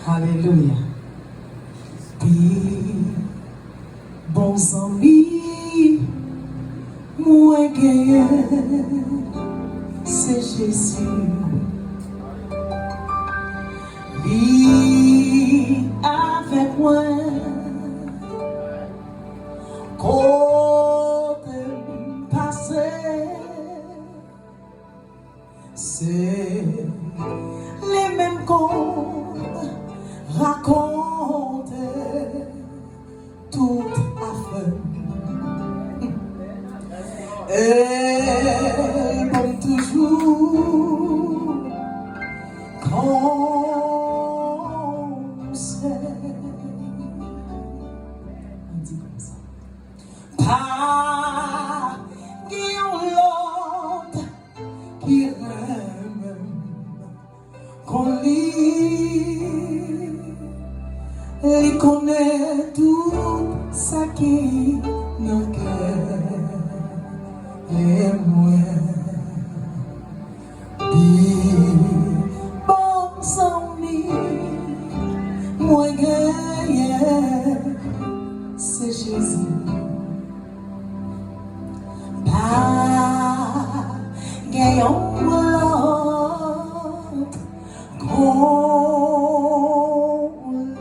Alléluia. Puis, bon zanmi, mwen genyen, c'est Jésus. Lui avec moi, côté passé, c'est les mêmes qu'on raconte tout à fait. Et comme toujours, conseil, on dit comme ça. Pas l'autre qui aime qu'on lit, il connaît tout ça qui nous cœur. Et moi, bon zanmi, mwen genyen, c'est Jésus. Pas genyen l'autre qu'on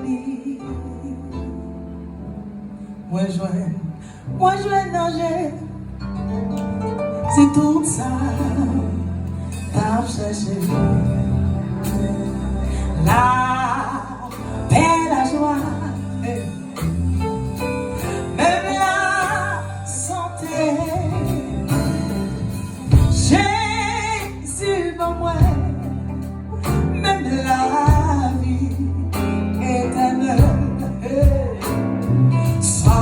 lit. Moi joue danger. C'est tout ça, t'as cherché la paix, la joie, même la santé. Jésus pour moi, même la vie éternelle. Ça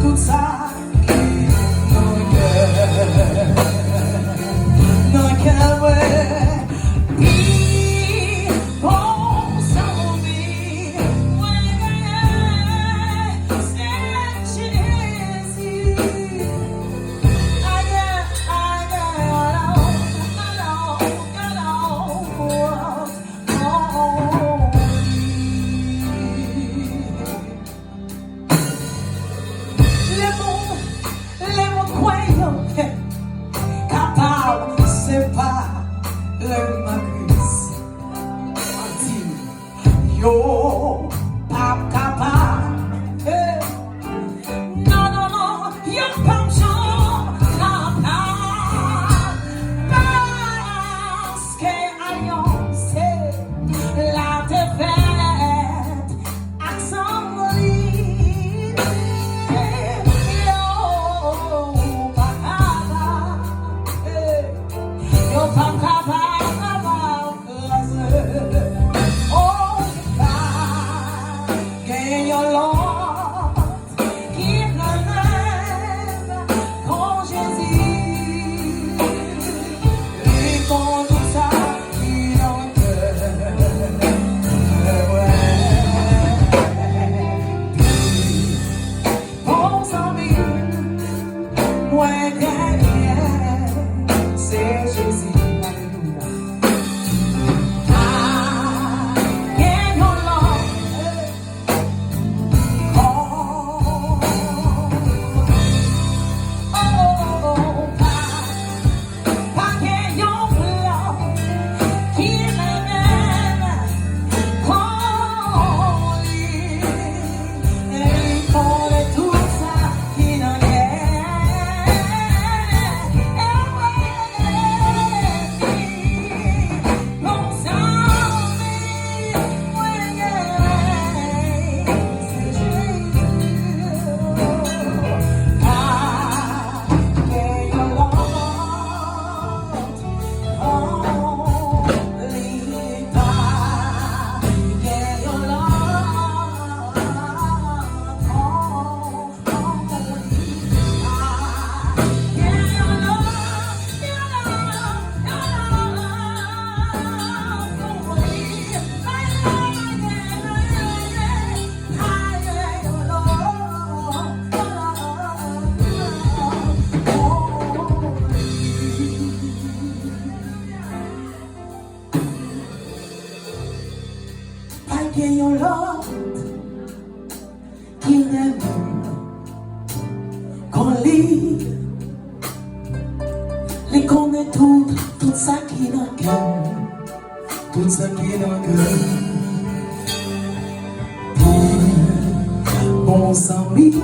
tout ça qui nos cœurs, puis bon zanmi, mwen genyen, c'est Jésus. C'est pas le magris anti yo pas capable. Non non non, yo pas capable parce que alliance la défaite accent libre. Yo pas capable. Yo pas capable. Oh, pas genyen l'autre qui me même quand Jésus. Et quand tout ça qui n'en bon zanmi, mwen genyen, c'est Jésus. tout ça qui dans le cœur, tout ça qui dans le cœur. Bon zanmi,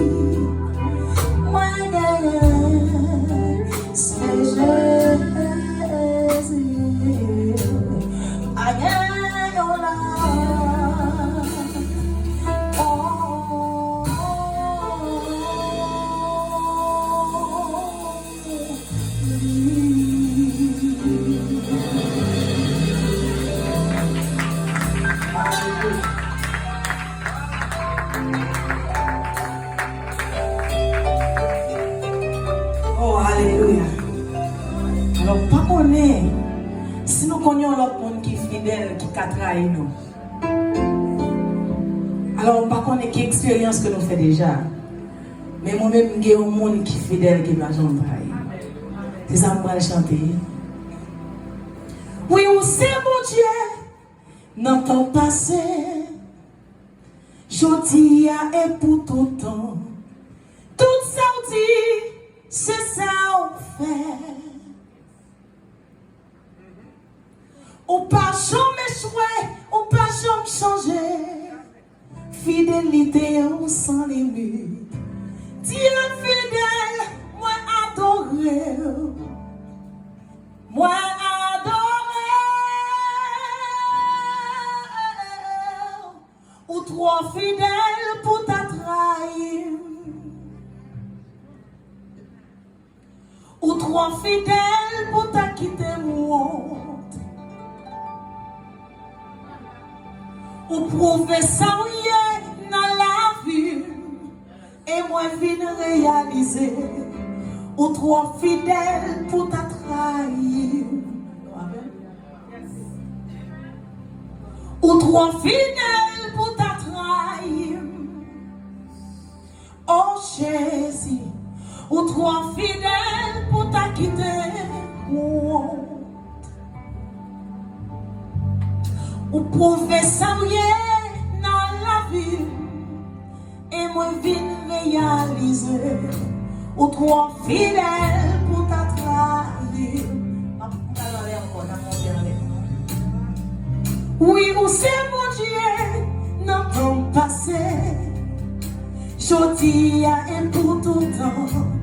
mwen genyen, c'est Jésus. A genyon la. Oh, alléluia. Alors, pas qu'on est, si nous connaissons l'autre monde qui est fidèle, qui a trahi nous. Alors, pas qu'on est quelle expérience que nous faisons déjà. Mais moi-même, j'ai un monde qui est fidèle, qui va jamais trahir. C'est ça que je vais chanter. Oui, on sait, mon Dieu, dans le temps passé, je dis et pour tout le temps, tout ça on dit, c'est ça on fait. On pas jamais jouer, on pas jamais changer. Fidélité on sans limite. Dieu fidèle, moi adoré. Moi adoré. Ou trop fidèle pour ta trahir. Ou trop fidèle pour ta quitter moi. Ou prouver ça oui dans la vie. Et moi viens réaliser. Ou trop fidèle pour ta trahir. Ou trop fidèle pour ta trahir. Oh Jésus. Ou trop fidèle pour ta quitter. Ou prouver ça dans la vie. Et moi viens réaliser. Ou trop fidèle pour ta trahir. Oui, vous c'est mon Dieu, dans ton passé. Je dis à un pour tout temps.